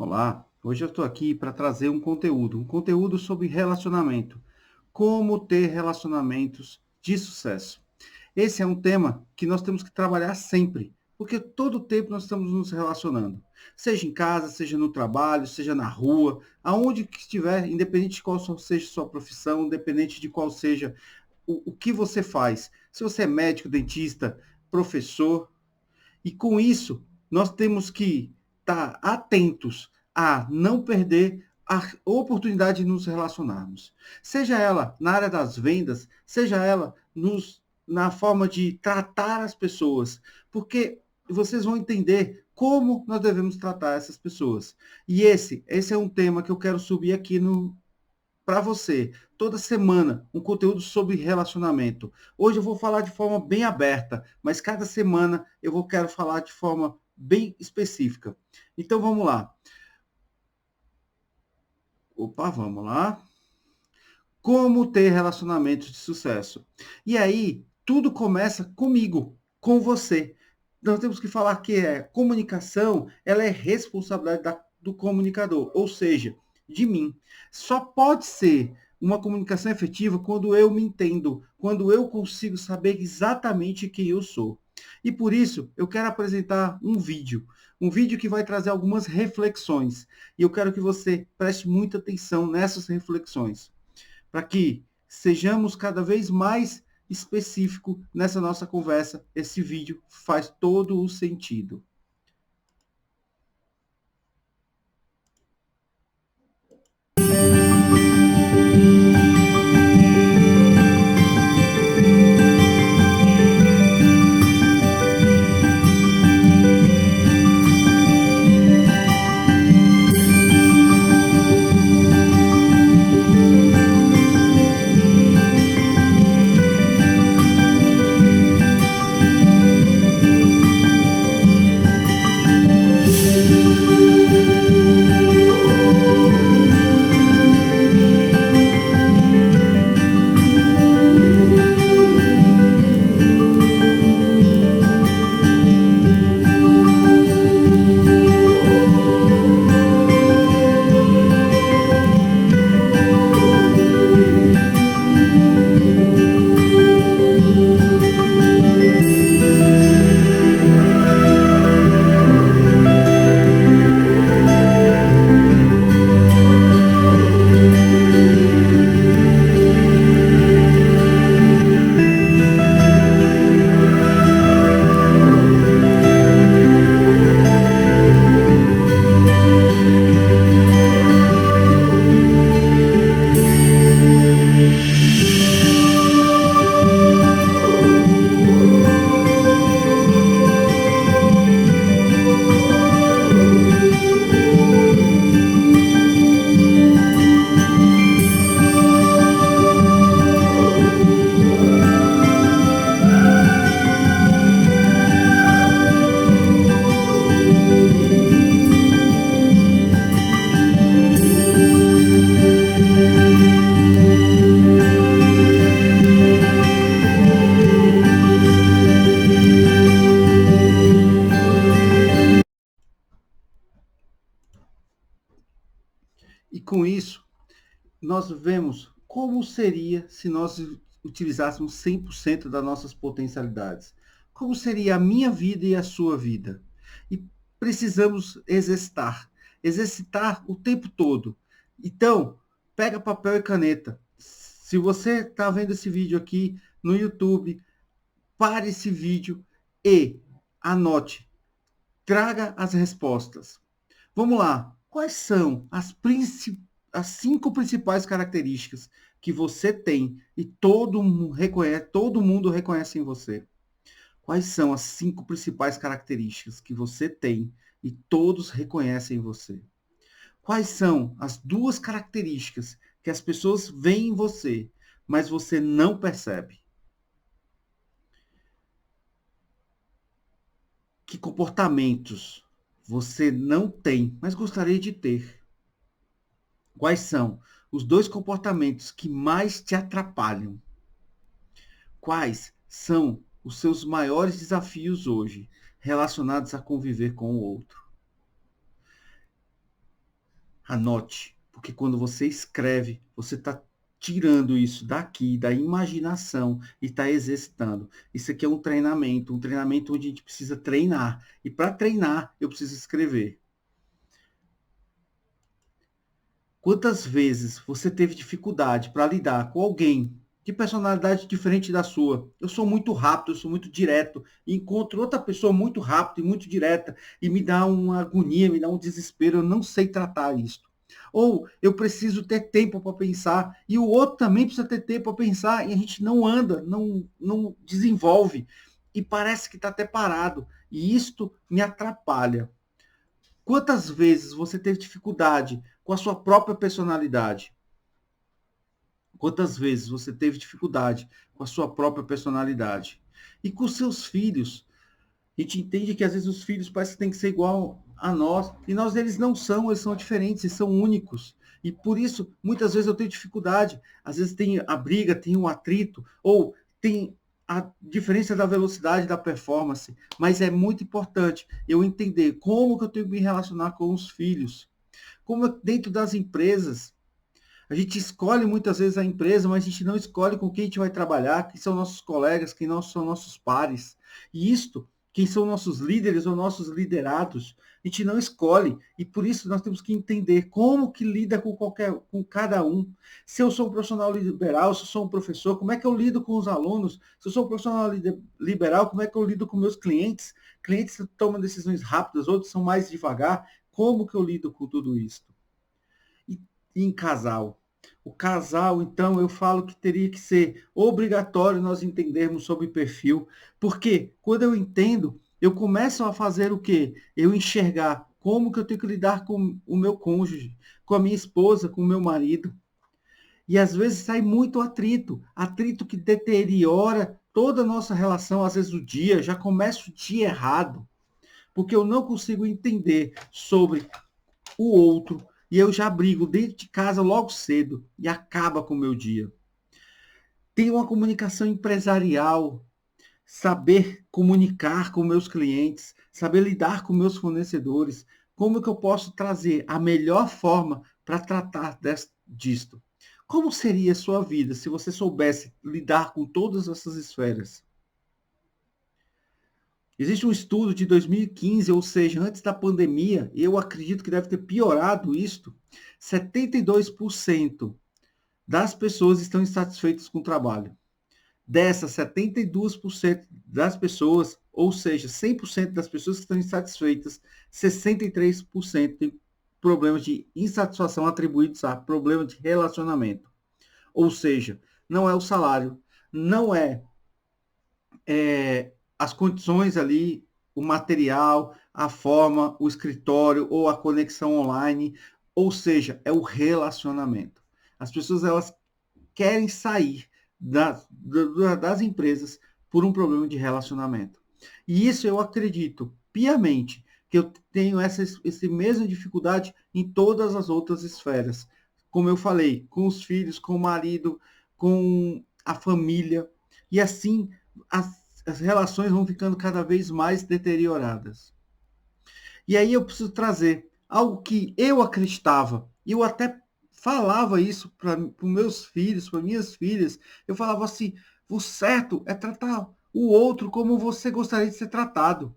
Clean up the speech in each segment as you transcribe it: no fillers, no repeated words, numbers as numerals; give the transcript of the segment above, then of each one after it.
Olá, hoje eu estou aqui para trazer um conteúdo sobre relacionamento. Como ter relacionamentos de sucesso. Esse é um tema que nós temos que trabalhar sempre, porque todo tempo nós estamos nos relacionando. Seja em casa, seja no trabalho, seja na rua, aonde que estiver, independente de qual seja sua profissão, independente de qual seja o que você faz. Se você é médico, dentista, professor, e com isso, nós temos que estar atentos a não perder a oportunidade de nos relacionarmos. Seja ela na área das vendas, seja ela na forma de tratar as pessoas, porque vocês vão entender como nós devemos tratar essas pessoas. E esse é um tema que eu quero subir aqui no para você, toda semana, um conteúdo sobre relacionamento. Hoje eu vou falar de forma bem aberta, mas cada semana quero falar de forma bem específica. Então vamos lá. Opa, vamos lá. Como ter relacionamentos de sucesso? E aí, tudo começa comigo, com você. Nós temos que falar que comunicação, ela é responsabilidade do comunicador, ou seja, de mim. Só pode ser uma comunicação efetiva quando eu me entendo, quando eu consigo saber exatamente quem eu sou. E por isso, eu quero apresentar um vídeo que vai trazer algumas reflexões. E eu quero que você preste muita atenção nessas reflexões para que sejamos cada vez mais específico nessa nossa conversa. Esse vídeo faz todo o sentido. E com isso, nós vemos como seria se nós utilizássemos 100% das nossas potencialidades. Como seria a minha vida e a sua vida? E precisamos exercitar o tempo todo. Então, pega papel e caneta. Se você está vendo esse vídeo aqui no YouTube, pare esse vídeo e anote. Traga as respostas. Vamos lá. Quais são as 5 principais características que você tem e todo mundo reconhece em você? Quais são as 5 principais características que você tem e todos reconhecem em você? Quais são as 2 características que as pessoas veem em você, mas você não percebe? Que comportamentos você não tem, mas gostaria de ter? Quais são os 2 comportamentos que mais te atrapalham? Quais são os seus maiores desafios hoje relacionados a conviver com o outro? Anote, porque quando você escreve, você está tirando isso daqui, da imaginação, e está exercitando. Isso aqui é um treinamento onde a gente precisa treinar. E para treinar, eu preciso escrever. Quantas vezes você teve dificuldade para lidar com alguém de personalidade diferente da sua? Eu sou muito rápido, eu sou muito direto, e encontro outra pessoa muito rápida e muito direta, e me dá uma agonia, me dá um desespero, eu não sei tratar isso. Ou eu preciso ter tempo para pensar, e o outro também precisa ter tempo para pensar, e a gente não anda, não desenvolve, e parece que está até parado, e isto me atrapalha. Quantas vezes você teve dificuldade com a sua própria personalidade? Quantas vezes você teve dificuldade com a sua própria personalidade? E com seus filhos? A gente entende que às vezes os filhos parecem que têm que ser igual a nós, e nós eles não são, eles são diferentes, eles são únicos. E por isso, muitas vezes eu tenho dificuldade. Às vezes tem a briga, tem o atrito, ou tem a diferença da velocidade da performance. Mas é muito importante eu entender como que eu tenho que me relacionar com os filhos. Como dentro das empresas, a gente escolhe muitas vezes a empresa, mas a gente não escolhe com quem a gente vai trabalhar, quem são nossos colegas, quem não são nossos pares. E isto, quem são nossos líderes ou nossos liderados, a gente não escolhe. E por isso nós temos que entender como que lida com cada um. Se eu sou um profissional liberal, se eu sou um professor, como é que eu lido com os alunos? Se eu sou um profissional liberal, como é que eu lido com meus clientes? Clientes que tomam decisões rápidas, outros são mais devagar. Como que eu lido com tudo isso? E em casal? O casal, então, eu falo que teria que ser obrigatório nós entendermos sobre perfil, porque quando eu entendo, eu começo a fazer o quê? Eu enxergar como que eu tenho que lidar com o meu cônjuge, com a minha esposa, com o meu marido. E às vezes sai muito atrito, atrito que deteriora toda a nossa relação, às vezes o dia, já começa o dia errado, porque eu não consigo entender sobre o outro, e eu já brigo dentro de casa logo cedo e acaba com o meu dia. Tem uma comunicação empresarial, saber comunicar com meus clientes, saber lidar com meus fornecedores, como que eu posso trazer a melhor forma para tratar disto. Como seria a sua vida se você soubesse lidar com todas essas esferas? Existe um estudo de 2015, ou seja, antes da pandemia, e eu acredito que deve ter piorado isto. 72% das pessoas estão insatisfeitas com o trabalho. Dessas, 72% das pessoas, ou seja, 100% das pessoas que estão insatisfeitas, 63% têm problemas de insatisfação atribuídos a problema de relacionamento. Ou seja, não é o salário, não é as condições ali, o material, a forma, o escritório ou a conexão online, ou seja, é o relacionamento. As pessoas elas querem sair das empresas por um problema de relacionamento. E isso eu acredito piamente que eu tenho essa mesma dificuldade em todas as outras esferas. Como eu falei, com os filhos, com o marido, com a família. E assim as relações vão ficando cada vez mais deterioradas. E aí eu preciso trazer algo que eu acreditava, e eu até falava isso para os meus filhos, para minhas filhas. Eu falava assim: o certo é tratar o outro como você gostaria de ser tratado.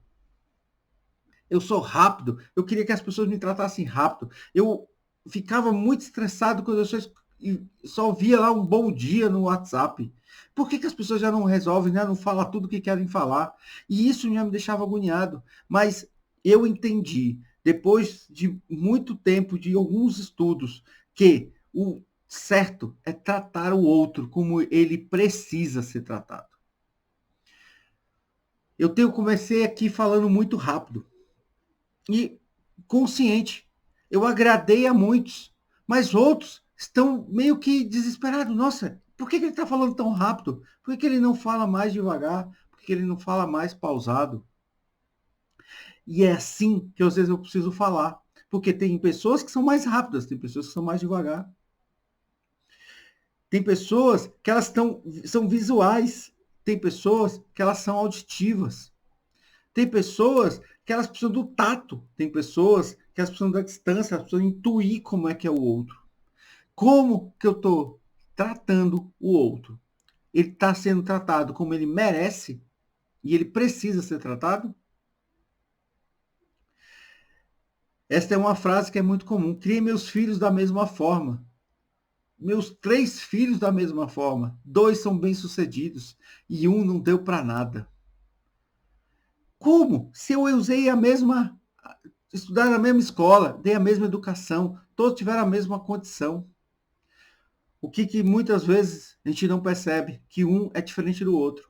Eu sou rápido, eu queria que as pessoas me tratassem rápido. Eu ficava muito estressado quando eu só via lá um bom dia no WhatsApp. Por que as pessoas já não resolvem, né? Não falam tudo o que querem falar? E isso já me deixava agoniado. Mas eu entendi, depois de muito tempo, de alguns estudos, que o certo é tratar o outro como ele precisa ser tratado. Comecei aqui falando muito rápido e consciente. Eu agradei a muitos, mas outros estão meio que desesperados. Nossa, por que ele está falando tão rápido? Por que ele não fala mais devagar? Por que ele não fala mais pausado? E é assim que às vezes eu preciso falar. Porque tem pessoas que são mais rápidas, tem pessoas que são mais devagar. Tem pessoas que elas são visuais, tem pessoas que elas são auditivas. Tem pessoas que elas precisam do tato. Tem pessoas que elas precisam da distância, elas precisam intuir como é que é o outro. Como que eu estou tratando o outro? Ele está sendo tratado como ele merece e ele precisa ser tratado? Esta é uma frase que é muito comum. Criei meus filhos da mesma forma. Meus 3 filhos da mesma forma. 2 são bem-sucedidos e um não deu para nada. Como? Se eu usei a mesma... Estudar na mesma escola, dei a mesma educação, todos tiveram a mesma condição. O que muitas vezes a gente não percebe? Que um é diferente do outro.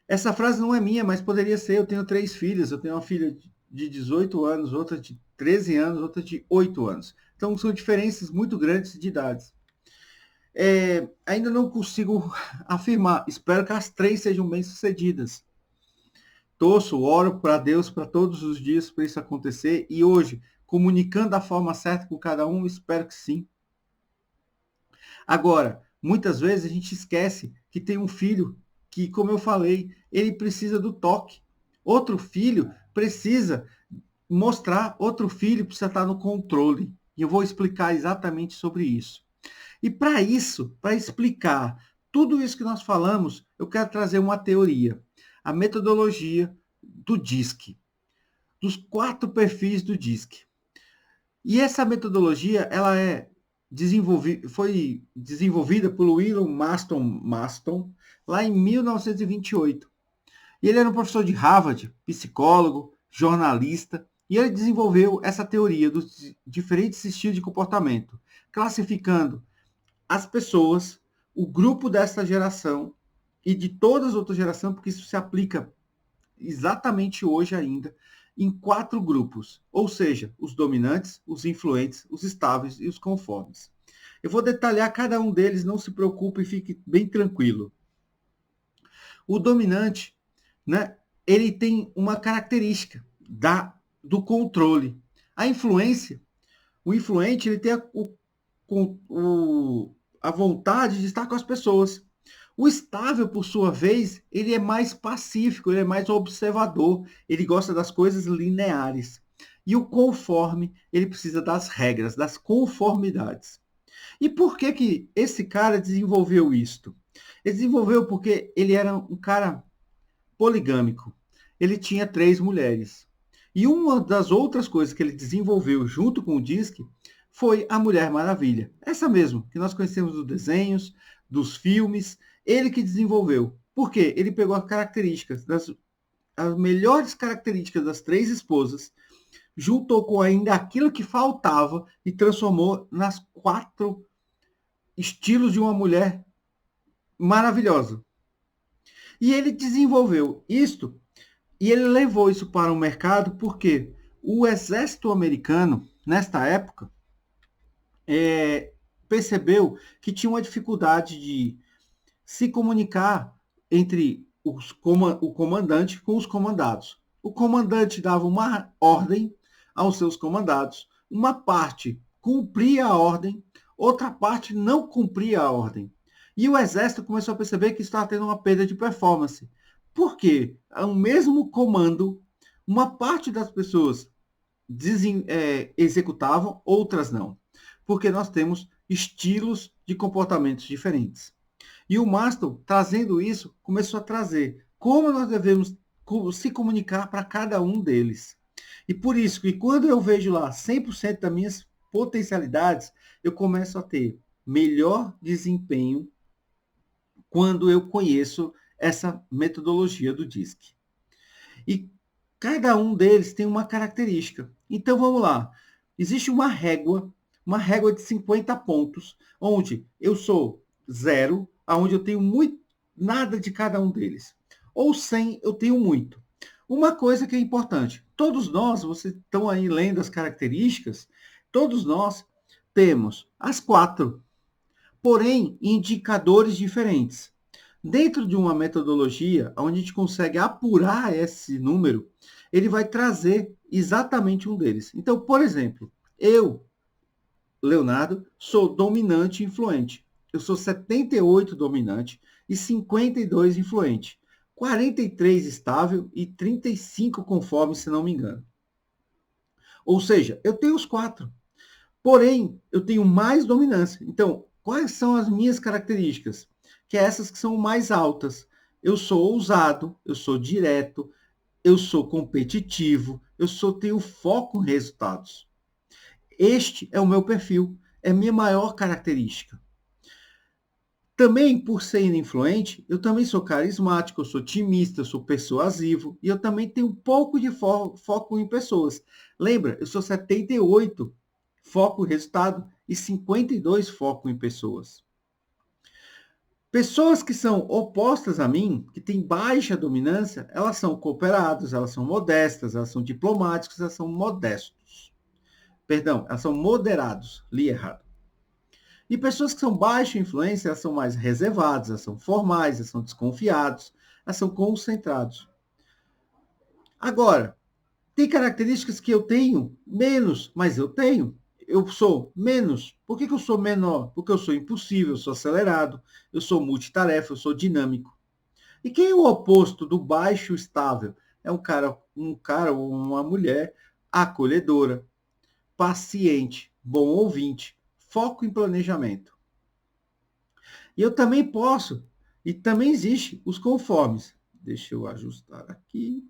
Essa frase não é minha, mas poderia ser. Eu tenho 3 filhas. Eu tenho uma filha de 18 anos, outra de 13 anos, outra de 8 anos. Então, são diferenças muito grandes de idades. Ainda não consigo afirmar. Espero que as 3 sejam bem-sucedidas. Torço, oro para Deus para todos os dias para isso acontecer. E hoje, comunicando da forma certa com cada um, espero que sim. Agora, muitas vezes a gente esquece que tem um filho que, como eu falei, ele precisa do toque. Outro filho precisa mostrar, outro filho precisa estar no controle. E eu vou explicar exatamente sobre isso. E para isso, para explicar tudo isso que nós falamos, eu quero trazer uma teoria. A metodologia do DISC. Dos 4 perfis do DISC. E essa metodologia, ela foi desenvolvida por William Maston lá em 1928. E ele era um professor de Harvard, psicólogo, jornalista, e ele desenvolveu essa teoria dos diferentes estilos de comportamento, classificando as pessoas, o grupo dessa geração e de todas as outras gerações, porque isso se aplica exatamente hoje ainda, em 4 grupos, ou seja, os dominantes, os influentes, os estáveis e os conformes. Eu vou detalhar cada um deles, não se preocupe e fique bem tranquilo. O dominante, né, ele tem uma característica do controle. A influência, o influente, ele tem a vontade de estar com as pessoas. O estável, por sua vez, ele é mais pacífico, ele é mais observador, ele gosta das coisas lineares. E o conforme, ele precisa das regras, das conformidades. E por que esse cara desenvolveu isto? Ele desenvolveu porque ele era um cara poligâmico. Ele tinha 3 mulheres. E uma das outras coisas que ele desenvolveu junto com o DISC foi a Mulher Maravilha. Essa mesmo, que nós conhecemos dos desenhos, dos filmes, ele que desenvolveu. Por quê? Ele pegou as características, as melhores características das 3 esposas, juntou com ainda aquilo que faltava e transformou nas 4 estilos de uma mulher maravilhosa. E ele desenvolveu isto e ele levou isso para o mercado porque o exército americano, nesta época, percebeu que tinha uma dificuldade de se comunicar entre o comandante com os comandados. O comandante dava uma ordem aos seus comandados, uma parte cumpria a ordem, outra parte não cumpria a ordem. E o exército começou a perceber que estava tendo uma perda de performance. Por quê? O mesmo comando, uma parte das pessoas executavam, outras não. Porque nós temos estilos de comportamentos diferentes. E o Maston, trazendo isso, começou a trazer como nós devemos se comunicar para cada um deles. E por isso que quando eu vejo lá 100% das minhas potencialidades, eu começo a ter melhor desempenho quando eu conheço essa metodologia do DISC. E cada um deles tem uma característica. Então vamos lá. Existe uma régua de 50 pontos, onde eu sou 0, onde eu tenho muito, nada de cada um deles. Ou 100, eu tenho muito. Uma coisa que é importante, todos nós, vocês estão aí lendo as características, todos nós temos as 4, porém indicadores diferentes. Dentro de uma metodologia, onde a gente consegue apurar esse número, ele vai trazer exatamente um deles. Então, por exemplo, eu, Leonardo, sou dominante e influente. Eu sou 78 dominante e 52 influente. 43 estável e 35 conforme, se não me engano. Ou seja, eu tenho os 4. Porém, eu tenho mais dominância. Então, quais são as minhas características? Que é essas que são mais altas. Eu sou ousado, eu sou direto, eu sou competitivo, tenho foco em resultados. Este é o meu perfil, é a minha maior característica. Também, por ser influente, eu também sou carismático, eu sou otimista, eu sou persuasivo e eu também tenho um pouco de foco em pessoas. Lembra, eu sou 78 foco em resultado e 52 foco em pessoas. Pessoas que são opostas a mim, que têm baixa dominância, elas são cooperadas, elas são modestas, elas são diplomáticas, elas são modestos. Perdão, elas são moderados. Li errado. E pessoas que são baixa influência, elas são mais reservadas, elas são formais, elas são desconfiados, elas são concentrados. Agora, tem características que eu tenho menos, mas eu tenho. Eu sou menos. Por que eu sou menor? Porque eu sou impulsivo, eu sou acelerado, eu sou multitarefa, eu sou dinâmico. E quem é o oposto do baixo estável? É um cara ou uma mulher acolhedora, paciente, bom ouvinte, foco em planejamento. E eu também posso, e também existe os conformes. Deixa eu ajustar aqui.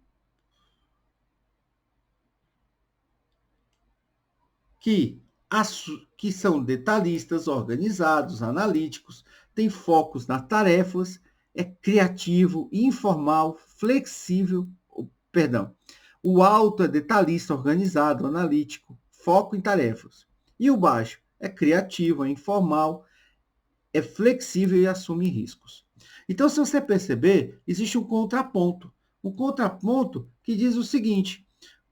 Que são detalhistas, organizados, analíticos, têm focos nas tarefas, é criativo, informal, flexível, perdão. O alto é detalhista, organizado, analítico, foco em tarefas. E o baixo é criativo, é informal, é flexível e assume riscos. Então, se você perceber, existe um contraponto. Um contraponto que diz o seguinte: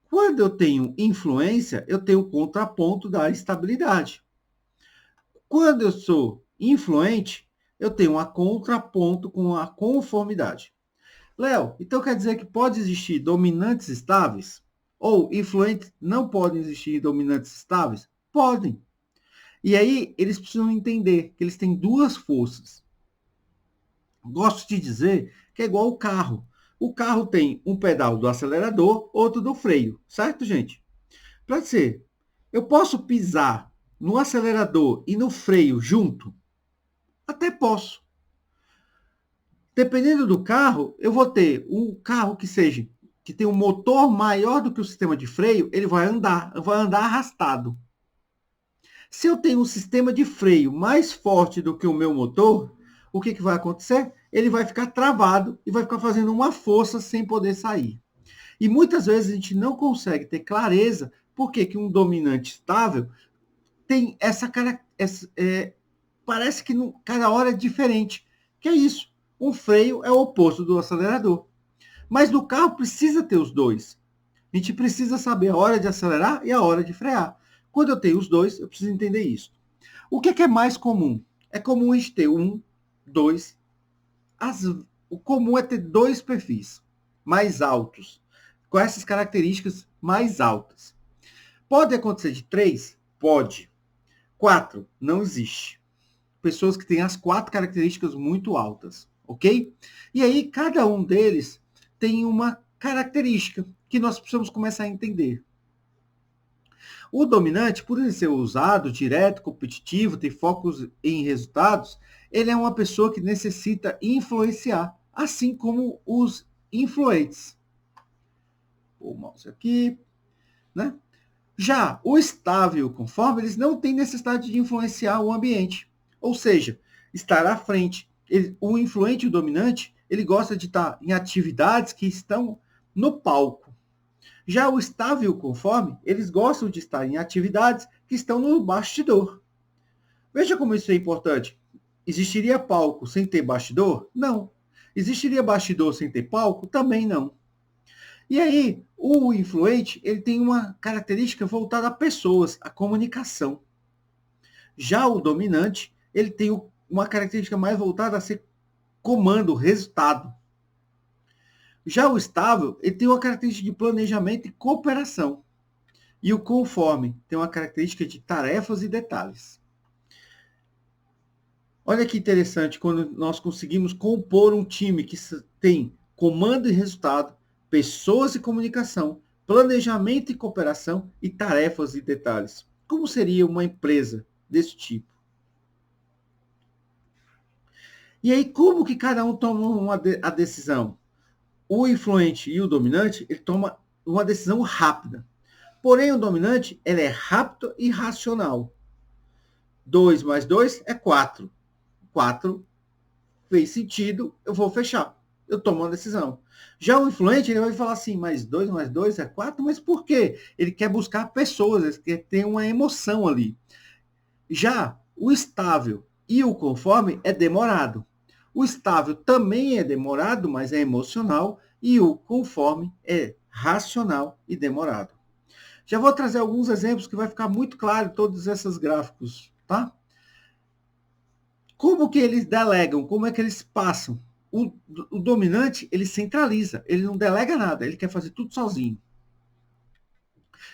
quando eu tenho influência, eu tenho o contraponto da estabilidade. Quando eu sou influente, eu tenho um contraponto com a conformidade. Léo, então quer dizer que pode existir dominantes estáveis? Ou influentes não podem existir dominantes estáveis? Podem. E aí eles precisam entender que eles têm duas forças. Gosto de dizer que é igual o carro. O carro tem um pedal do acelerador, outro do freio, certo, gente? Para ser, eu posso pisar no acelerador e no freio junto? Até posso. Dependendo do carro, eu vou ter um carro que tem um motor maior do que o sistema de freio, ele vai andar arrastado. Se eu tenho um sistema de freio mais forte do que o meu motor, o que vai acontecer? Ele vai ficar travado e vai ficar fazendo uma força sem poder sair. E muitas vezes a gente não consegue ter clareza por que um dominante estável tem essa característica. Parece que cada hora é diferente. Que é isso? Um freio é o oposto do acelerador. Mas no carro precisa ter os dois. A gente precisa saber a hora de acelerar e a hora de frear. Quando eu tenho os dois, eu preciso entender isso. O que é mais comum? É comum a gente ter dois. O comum é ter dois perfis mais altos, com essas características mais altas. Pode acontecer de 3? Pode. 4? Não existe. Pessoas que têm as 4 características muito altas, ok? E aí, cada um deles tem uma característica que nós precisamos começar a entender. O dominante, por ele ser ousado, direto, competitivo, ter focos em resultados, ele é uma pessoa que necessita influenciar, assim como os influentes. O mouse aqui, né? Já o estável conforme, eles não têm necessidade de influenciar o ambiente. Ou seja, estar à frente. O influente e o dominante, ele gosta de estar em atividades que estão no palco. Já o estável e o conforme, eles gostam de estar em atividades que estão no bastidor. Veja como isso é importante. Existiria palco sem ter bastidor? Não. Existiria bastidor sem ter palco? Também não. E aí, o influente, ele tem uma característica voltada a pessoas, a comunicação. Já o dominante, ele tem uma característica mais voltada a ser comando, resultado. Já o estável, ele tem uma característica de planejamento e cooperação. E o conforme tem uma característica de tarefas e detalhes. Olha que interessante quando nós conseguimos compor um time que tem comando e resultado, pessoas e comunicação, planejamento e cooperação e tarefas e detalhes. Como seria uma empresa desse tipo? E aí, como que cada um toma a decisão? O influente e o dominante, ele toma uma decisão rápida. Porém, o dominante, ele é rápido e racional. 2 mais 2 é 4. 4 fez sentido, eu vou fechar. Eu tomo uma decisão. Já o influente, ele vai falar assim, mais 2 é 4, mas por quê? Ele quer buscar pessoas, ele quer ter uma emoção ali. Já o estável e o conforme é demorado. O estável também é demorado, mas é emocional, e o conforme é racional e demorado. Já vou trazer alguns exemplos que vai ficar muito claro todos esses gráficos, tá? Como que eles delegam? Como é que eles passam? O dominante, ele centraliza, ele não delega nada, ele quer fazer tudo sozinho.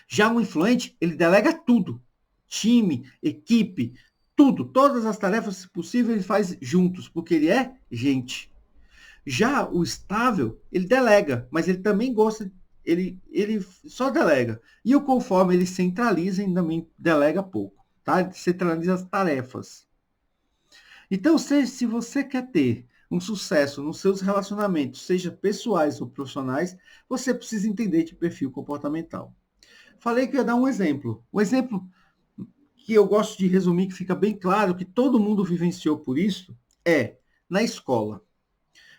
Já o influente, ele delega tudo. Time, equipe, tudo, todas as tarefas possíveis ele faz juntos, porque ele é gente. Já o estável, ele delega, mas ele também gosta, ele só delega. E o conforme ele centraliza e também delega pouco, tá? Ele centraliza as tarefas. Então, se você quer ter um sucesso nos seus relacionamentos, seja pessoais ou profissionais, você precisa entender de perfil comportamental. Falei que ia dar um exemplo. Um exemplo que eu gosto de resumir, que fica bem claro, que todo mundo vivenciou por isso, é na escola.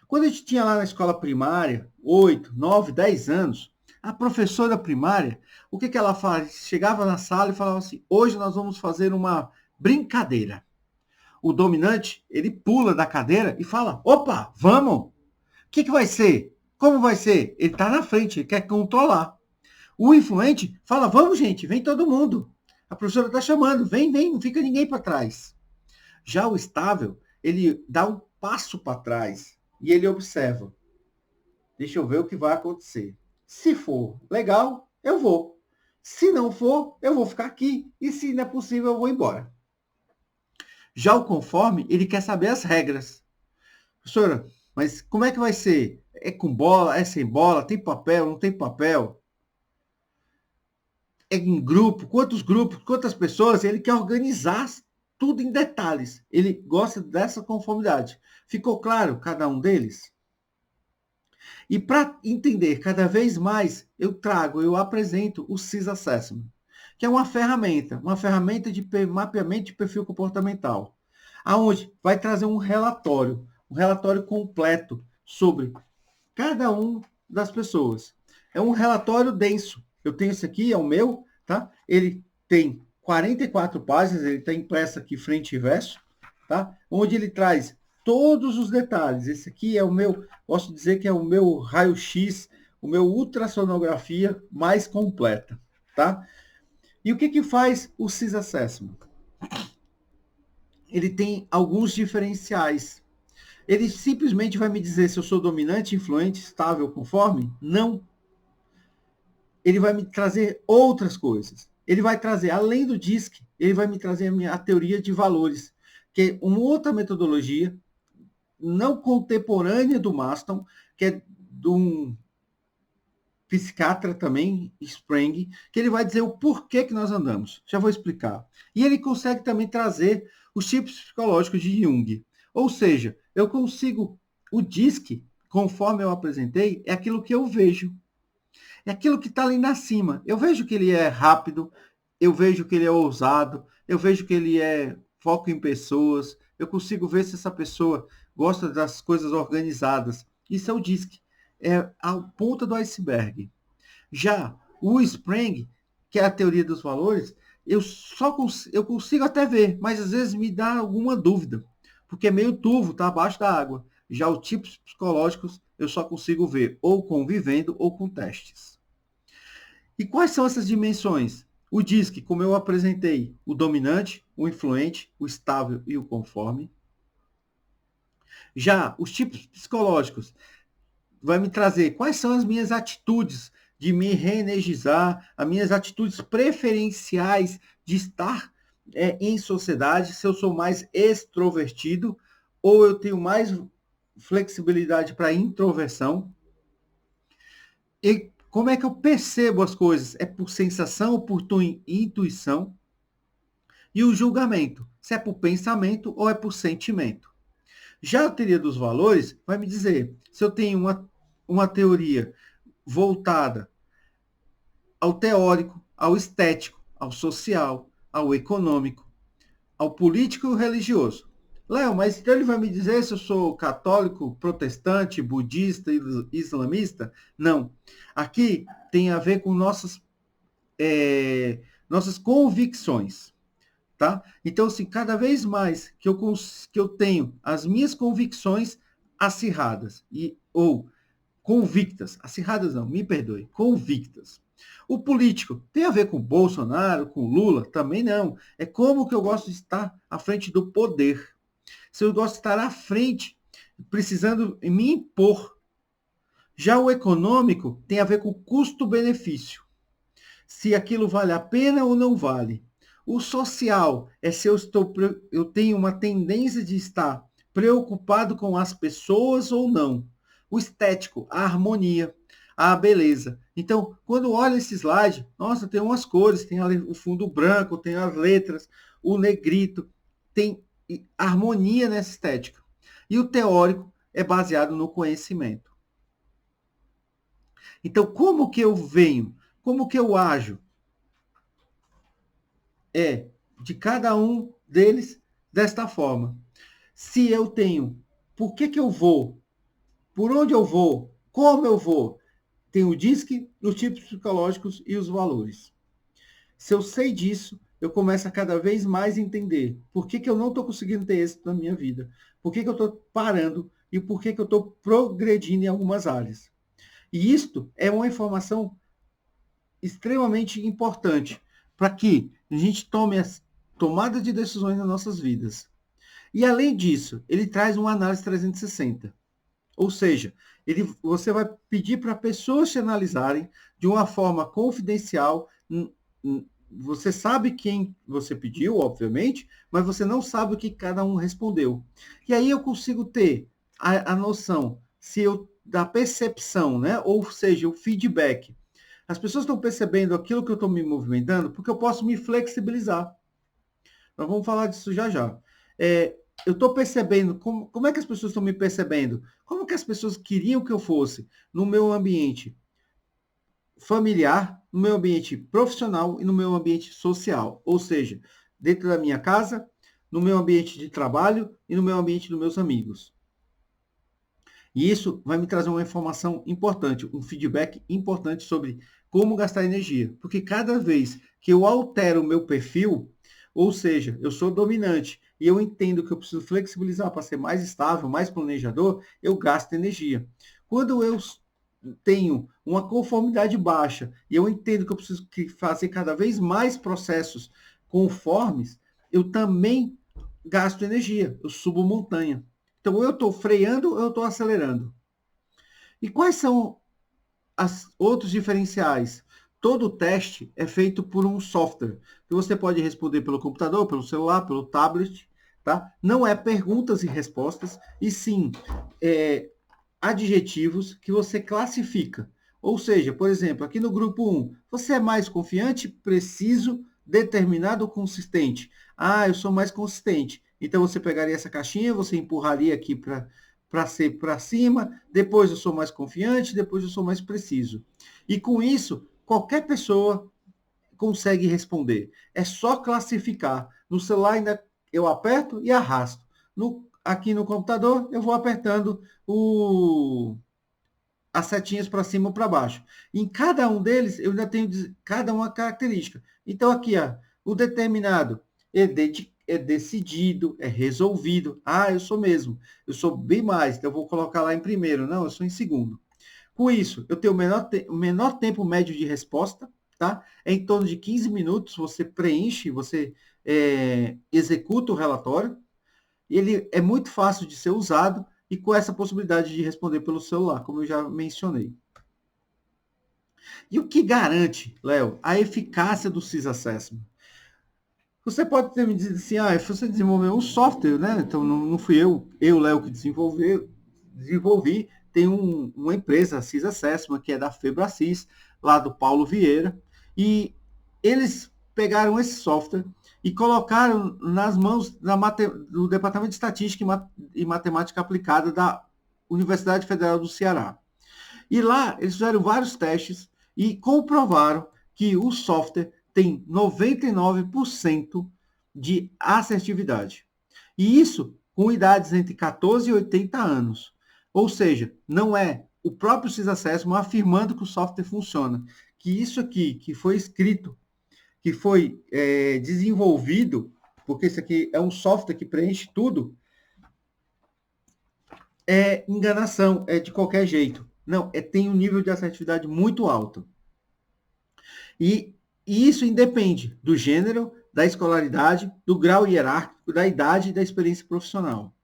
Quando a gente tinha lá na escola primária, 8, 9, 10 anos, a professora primária, o que ela faz? Chegava na sala e falava assim, hoje nós vamos fazer uma brincadeira. O dominante, ele pula da cadeira e fala, opa, vamos! O que vai ser? Como vai ser? Ele está na frente, ele quer controlar. O influente fala, vamos gente, vem todo mundo. A professora está chamando, vem, não fica ninguém para trás. Já o estável, ele dá um passo para trás e ele observa. Deixa eu ver o que vai acontecer. Se for legal, eu vou. Se não for, eu vou ficar aqui. E se não é possível, eu vou embora. Já o conforme, ele quer saber as regras. Professora, mas como é que vai ser? É com bola? É sem bola? Tem papel? Não tem papel? É em grupo? Quantos grupos? Quantas pessoas? Ele quer organizar tudo em detalhes. Ele gosta dessa conformidade. Ficou claro cada um deles? E para entender cada vez mais, eu apresento o CIS Assessment, que é uma ferramenta de mapeamento de perfil comportamental, aonde vai trazer um relatório completo sobre cada um das pessoas. É um relatório denso. Eu tenho esse aqui, é o meu, tá? Ele tem 44 páginas, ele está impresso aqui frente e verso, tá? Onde ele traz todos os detalhes. Esse aqui é o meu, posso dizer que é o meu raio-x, o meu ultrassonografia mais completa, tá? E o que faz o CIS Assessment? Ele tem alguns diferenciais. Ele simplesmente vai me dizer se eu sou dominante, influente, estável, conforme? Não. Ele vai me trazer outras coisas. Ele vai trazer, além do DISC, ele vai me trazer a teoria de valores, que é uma outra metodologia não contemporânea do Maston, que é de um psiquiatra também, Spreng, que ele vai dizer o porquê que nós andamos. Já vou explicar. E ele consegue também trazer os tipos psicológicos de Jung. Ou seja, eu consigo, o DISC, conforme eu apresentei, é aquilo que eu vejo. É aquilo que está ali na cima. Eu vejo que ele é rápido, eu vejo que ele é ousado, eu vejo que ele é foco em pessoas, eu consigo ver se essa pessoa gosta das coisas organizadas. Isso é o DISC. É a ponta do iceberg. Já o Spreng, que é a teoria dos valores, eu consigo até ver, mas às vezes me dá alguma dúvida, porque é meio turvo, está abaixo da água. Já os tipos psicológicos eu só consigo ver ou convivendo ou com testes. E quais são essas dimensões? O DISC, como eu apresentei, o dominante, o influente, o estável e o conforme. Já os tipos psicológicos vai me trazer quais são as minhas atitudes de me reenergizar, as minhas atitudes preferenciais de estar em sociedade, se eu sou mais extrovertido ou eu tenho mais flexibilidade para introversão. E como é que eu percebo as coisas? É por sensação ou por intuição? E o julgamento, se é por pensamento ou é por sentimento. Já a teoria dos valores vai me dizer se eu tenho uma teoria voltada ao teórico, ao estético, ao social, ao econômico, ao político e ao religioso. Léo, mas então ele vai me dizer se eu sou católico, protestante, budista, islamista? Não. Aqui tem a ver com nossas convicções. Tá? Então, assim, cada vez mais que eu tenho as minhas convicções acirradas, ou convictas, acirradas não, me perdoe, convictas. O político tem a ver com Bolsonaro, com Lula? Também não. É como que eu gosto de estar à frente do poder. Se eu gosto de estar à frente, precisando me impor. Já o econômico tem a ver com custo-benefício. Se aquilo vale a pena ou não vale. O social é se eu tenho uma tendência de estar preocupado com as pessoas ou não. O estético, a harmonia, a beleza. Então, quando olha esse slide, nossa, tem umas cores, tem o fundo branco, tem as letras, o negrito, tem harmonia nessa estética. E o teórico é baseado no conhecimento. Então, como que eu venho? Como que eu ajo? É de cada um deles desta forma. Se eu tenho, por que eu vou? Por onde eu vou? Como eu vou? Tem o DISC, os tipos psicológicos e os valores. Se eu sei disso, eu começo a cada vez mais entender por que eu não estou conseguindo ter êxito na minha vida, por que eu estou parando e por que eu estou progredindo em algumas áreas. E isto é uma informação extremamente importante para que a gente tome as tomadas de decisões nas nossas vidas. E além disso, ele traz uma análise 360. Ou seja, você vai pedir para pessoas te analisarem de uma forma confidencial. Você sabe quem você pediu, obviamente, mas você não sabe o que cada um respondeu. E aí eu consigo ter a noção se eu da percepção, né? Ou seja, o feedback. As pessoas estão percebendo aquilo que eu estou me movimentando porque eu posso me flexibilizar. Nós vamos falar disso já já. Eu estou percebendo, como é que as pessoas estão me percebendo? Como que as pessoas queriam que eu fosse no meu ambiente familiar, no meu ambiente profissional e no meu ambiente social? Ou seja, dentro da minha casa, no meu ambiente de trabalho e no meu ambiente dos meus amigos. E isso vai me trazer uma informação importante, um feedback importante sobre como gastar energia. Porque cada vez que eu altero o meu perfil, ou seja, eu sou dominante e eu entendo que eu preciso flexibilizar para ser mais estável, mais planejador, eu gasto energia. Quando eu tenho uma conformidade baixa e eu entendo que eu preciso fazer cada vez mais processos conformes, eu também gasto energia, eu subo montanha. Então, ou eu estou freando ou eu estou acelerando. E quais são os outros diferenciais? Todo teste é feito por um software, que você pode responder pelo computador, pelo celular, pelo tablet, tá? Não é perguntas e respostas, e sim adjetivos que você classifica. Ou seja, por exemplo, aqui no grupo 1, você é mais confiante, preciso, determinado ou consistente? Ah, eu sou mais consistente. Então você pegaria essa caixinha, você empurraria aqui para ser para cima, depois eu sou mais confiante, depois eu sou mais preciso. E com isso, qualquer pessoa consegue responder. É só classificar. No celular ainda eu aperto e arrasto. Aqui no computador eu vou apertando as setinhas para cima ou para baixo. Em cada um deles eu ainda tenho cada uma característica. Então aqui, ó, o determinado é decidido, é resolvido. Ah, eu sou mesmo. Eu sou bem mais, então eu vou colocar lá em primeiro. Não, eu sou em segundo. Com isso, eu tenho o menor tempo médio de resposta, tá? É em torno de 15 minutos, você preenche, você executa o relatório. Ele é muito fácil de ser usado e com essa possibilidade de responder pelo celular, como eu já mencionei. E o que garante, Léo, a eficácia do CIS Assessment? Você pode ter me dito assim, você desenvolveu um software, né? Então não fui eu, Léo, que desenvolvi, tem uma empresa, a CIS Assessment, que é da Febracis, lá do Paulo Vieira, e eles pegaram esse software e colocaram nas mãos do Departamento de Estatística e Matemática Aplicada da Universidade Federal do Ceará. E lá eles fizeram vários testes e comprovaram que o software tem 99% de assertividade. E isso com idades entre 14 e 80 anos. Ou seja, não é o próprio CISAssessment afirmando que o software funciona. Que isso aqui, que foi escrito, que foi desenvolvido, porque isso aqui é um software que preenche tudo, é enganação, é de qualquer jeito. Não, tem um nível de assertividade muito alto. E isso independe do gênero, da escolaridade, do grau hierárquico, da idade e da experiência profissional.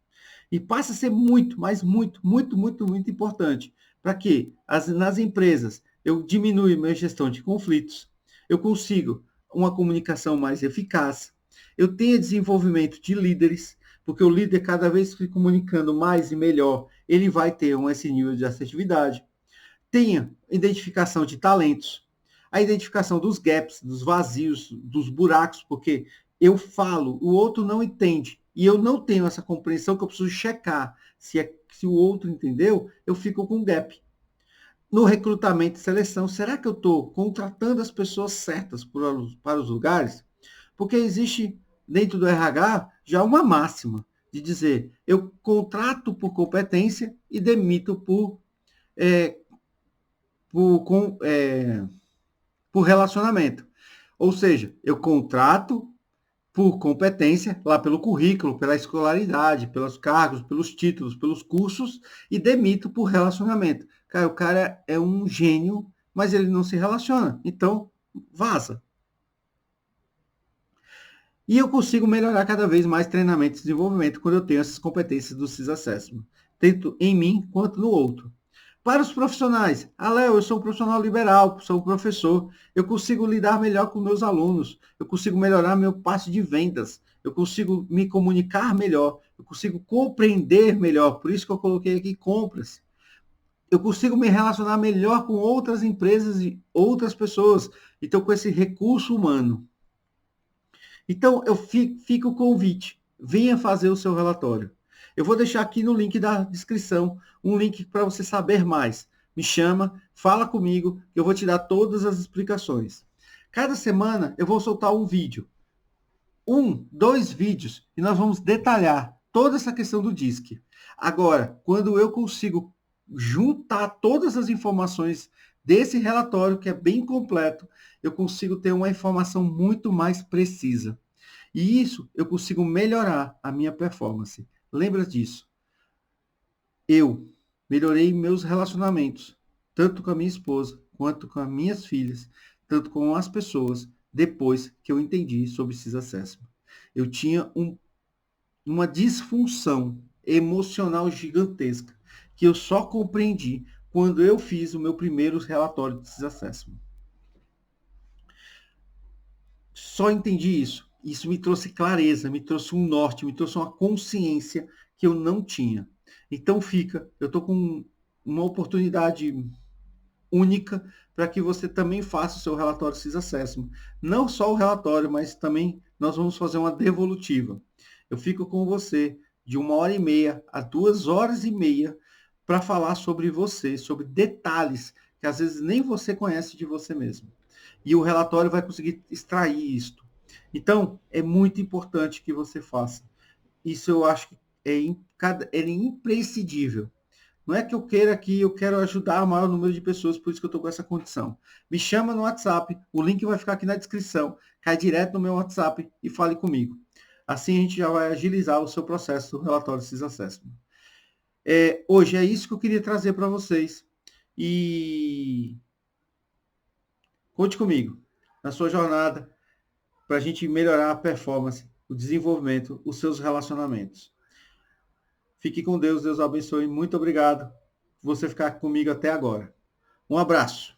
E passa a ser muito, mas muito, muito, muito, muito importante. Para que nas empresas eu diminua minha gestão de conflitos, eu consigo uma comunicação mais eficaz, eu tenha desenvolvimento de líderes, porque o líder, cada vez que comunicando mais e melhor, ele vai ter esse nível de assertividade. Tenha identificação de talentos, a identificação dos gaps, dos vazios, dos buracos, porque eu falo, o outro não entende, e eu não tenho essa compreensão que eu preciso checar se o outro entendeu, eu fico com gap. No recrutamento e seleção, será que eu estou contratando as pessoas certas para os lugares? Porque existe dentro do RH já uma máxima de dizer, eu contrato por competência e demito por relacionamento. Ou seja, eu contrato por competência, lá pelo currículo, pela escolaridade, pelos cargos, pelos títulos, pelos cursos, e demito por relacionamento. Cara, o cara é um gênio, mas ele não se relaciona. Então, vaza. E eu consigo melhorar cada vez mais treinamento e desenvolvimento quando eu tenho essas competências do CISAssessment, tanto em mim quanto no outro. Para os profissionais, Léo, eu sou um profissional liberal, sou um professor, eu consigo lidar melhor com meus alunos, eu consigo melhorar meu passe de vendas, eu consigo me comunicar melhor, eu consigo compreender melhor, por isso que eu coloquei aqui compras. Eu consigo me relacionar melhor com outras empresas e outras pessoas, então com esse recurso humano. Então, fica o convite. Venha fazer o seu relatório. Eu vou deixar aqui no link da descrição um link para você saber mais. Me chama, fala comigo, que eu vou te dar todas as explicações. Cada semana eu vou soltar um vídeo. 2 vídeos, e nós vamos detalhar toda essa questão do DISC. Agora, quando eu consigo juntar todas as informações desse relatório, que é bem completo, eu consigo ter uma informação muito mais precisa. E isso eu consigo melhorar a minha performance. Lembra disso? Eu melhorei meus relacionamentos, tanto com a minha esposa, quanto com as minhas filhas, tanto com as pessoas, depois que eu entendi sobre CISAssessment. Eu tinha uma disfunção emocional gigantesca, que eu só compreendi quando eu fiz o meu primeiro relatório de CISAssessment. Só entendi isso. Isso me trouxe clareza, me trouxe um norte, me trouxe uma consciência que eu não tinha. Então eu estou com uma oportunidade única para que você também faça o seu relatório CISAssessment. Não só o relatório, mas também nós vamos fazer uma devolutiva. Eu fico com você de 1h30 a 2h30 para falar sobre você, sobre detalhes que às vezes nem você conhece de você mesmo. E o relatório vai conseguir extrair isto. Então, é muito importante que você faça. Isso eu acho que é imprescindível. Não é que eu queira aqui, eu quero ajudar o maior número de pessoas, por isso que eu estou com essa condição. Me chama no WhatsApp, o link vai ficar aqui na descrição. Cai direto no meu WhatsApp e fale comigo. Assim a gente já vai agilizar o seu processo do relatório CISAssessment. Hoje é isso que eu queria trazer para vocês. E conte comigo na sua jornada para a gente melhorar a performance, o desenvolvimento, os seus relacionamentos. Fique com Deus, Deus abençoe. Muito obrigado por você ficar comigo até agora. Um abraço.